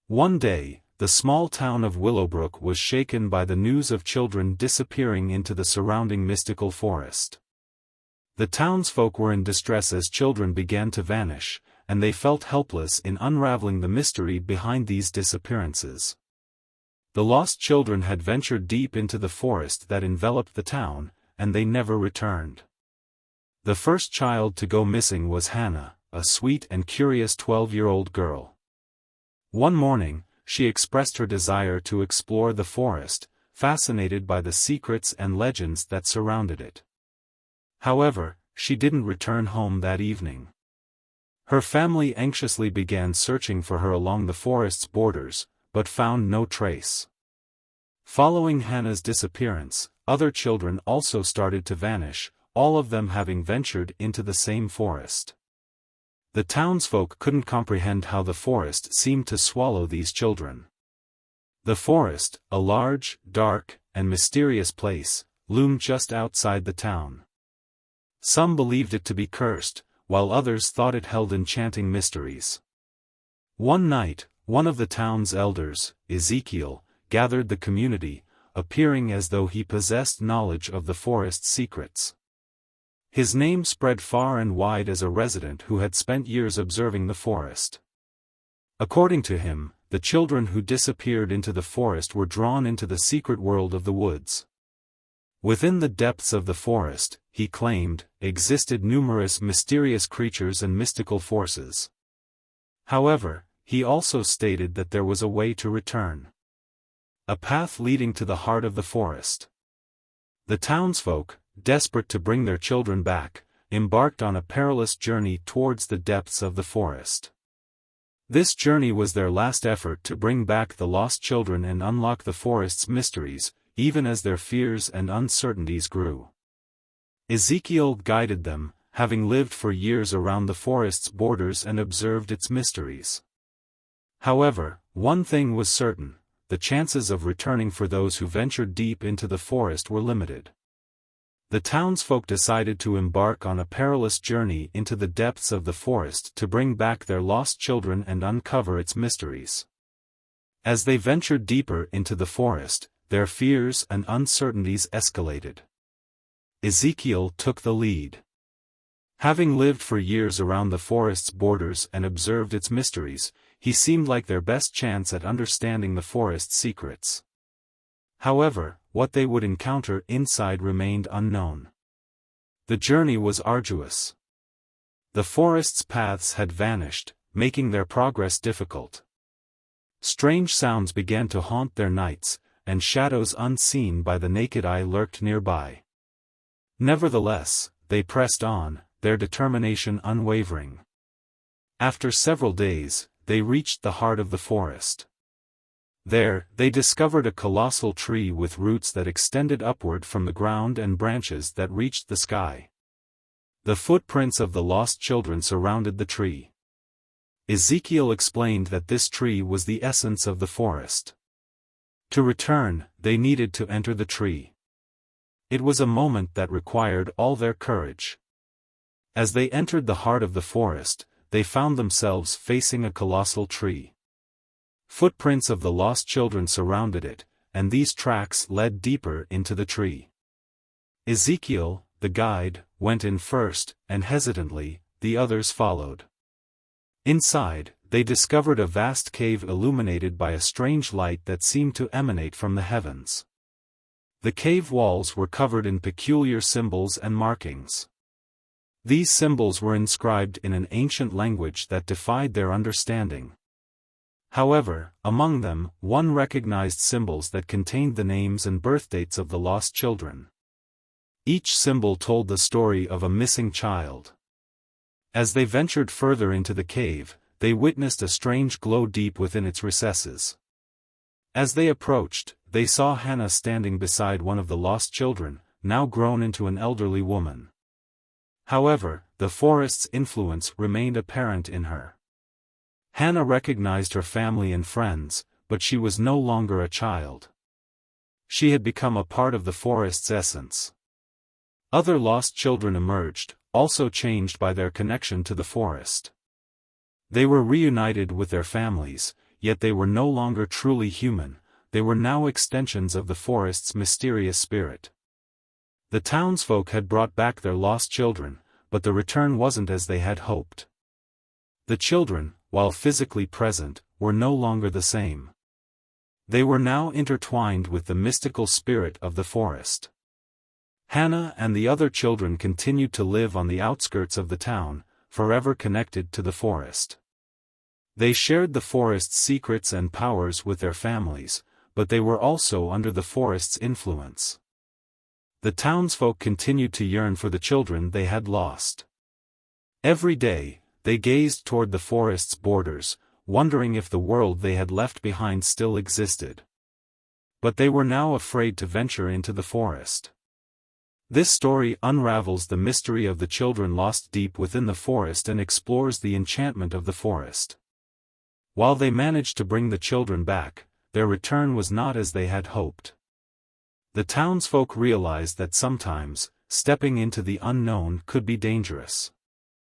One day, the small town of Willowbrook was shaken by the news of children disappearing into the surrounding mystical forest. The townsfolk were in distress as children began to vanish, and they felt helpless in unraveling the mystery behind these disappearances. The lost children had ventured deep into the forest that enveloped the town, and they never returned. The first child to go missing was Hannah, a sweet and curious 12-year-old girl. One morning, she expressed her desire to explore the forest, fascinated by the secrets and legends that surrounded it. However, she didn't return home that evening. Her family anxiously began searching for her along the forest's borders, but found no trace. Following Hannah's disappearance, other children also started to vanish, all of them having ventured into the same forest. The townsfolk couldn't comprehend how the forest seemed to swallow these children. The forest, a large, dark, and mysterious place, loomed just outside the town. Some believed it to be cursed, while others thought it held enchanting mysteries. One night, one of the town's elders, Ezekiel, gathered the community, appearing as though he possessed knowledge of the forest's secrets. His name spread far and wide as a resident who had spent years observing the forest. According to him, the children who disappeared into the forest were drawn into the secret world of the woods. Within the depths of the forest, he claimed, existed numerous mysterious creatures and mystical forces. However, he also stated that there was a way to return. A path leading to the heart of the forest. The townsfolk, desperate to bring their children back, embarked on a perilous journey towards the depths of the forest. This journey was their last effort to bring back the lost children and unlock the forest's mysteries, even as their fears and uncertainties grew. Ezekiel guided them, having lived for years around the forest's borders and observed its mysteries. However, one thing was certain: the chances of returning for those who ventured deep into the forest were limited. The townsfolk decided to embark on a perilous journey into the depths of the forest to bring back their lost children and uncover its mysteries. As they ventured deeper into the forest, their fears and uncertainties escalated. Ezekiel took the lead. Having lived for years around the forest's borders and observed its mysteries, he seemed like their best chance at understanding the forest's secrets. However, what they would encounter inside remained unknown. The journey was arduous. The forest's paths had vanished, making their progress difficult. Strange sounds began to haunt their nights, and shadows unseen by the naked eye lurked nearby. Nevertheless, they pressed on, their determination unwavering. After several days, they reached the heart of the forest. There, they discovered a colossal tree with roots that extended upward from the ground and branches that reached the sky. The footprints of the lost children surrounded the tree. Ezekiel explained that this tree was the essence of the forest. To return, they needed to enter the tree. It was a moment that required all their courage. As they entered the heart of the forest, they found themselves facing a colossal tree. Footprints of the lost children surrounded it, and these tracks led deeper into the tree. Ezekiel, the guide, went in first, and hesitantly, the others followed. Inside, they discovered a vast cave illuminated by a strange light that seemed to emanate from the heavens. The cave walls were covered in peculiar symbols and markings. These symbols were inscribed in an ancient language that defied their understanding. However, among them, one recognized symbols that contained the names and birthdates of the lost children. Each symbol told the story of a missing child. As they ventured further into the cave, they witnessed a strange glow deep within its recesses. As they approached, they saw Hannah standing beside one of the lost children, now grown into an elderly woman. However, the forest's influence remained apparent in her. Hannah recognized her family and friends, but she was no longer a child. She had become a part of the forest's essence. Other lost children emerged, also changed by their connection to the forest. They were reunited with their families, yet they were no longer truly human, they were now extensions of the forest's mysterious spirit. The townsfolk had brought back their lost children, but the return wasn't as they had hoped. The children, while physically present, were no longer the same. They were now intertwined with the mystical spirit of the forest. Hannah and the other children continued to live on the outskirts of the town, forever connected to the forest. They shared the forest's secrets and powers with their families, but they were also under the forest's influence. The townsfolk continued to yearn for the children they had lost. Every day, they gazed toward the forest's borders, wondering if the world they had left behind still existed. But they were now afraid to venture into the forest. This story unravels the mystery of the children lost deep within the forest and explores the enchantment of the forest. While they managed to bring the children back, their return was not as they had hoped. The townsfolk realized that sometimes, stepping into the unknown could be dangerous.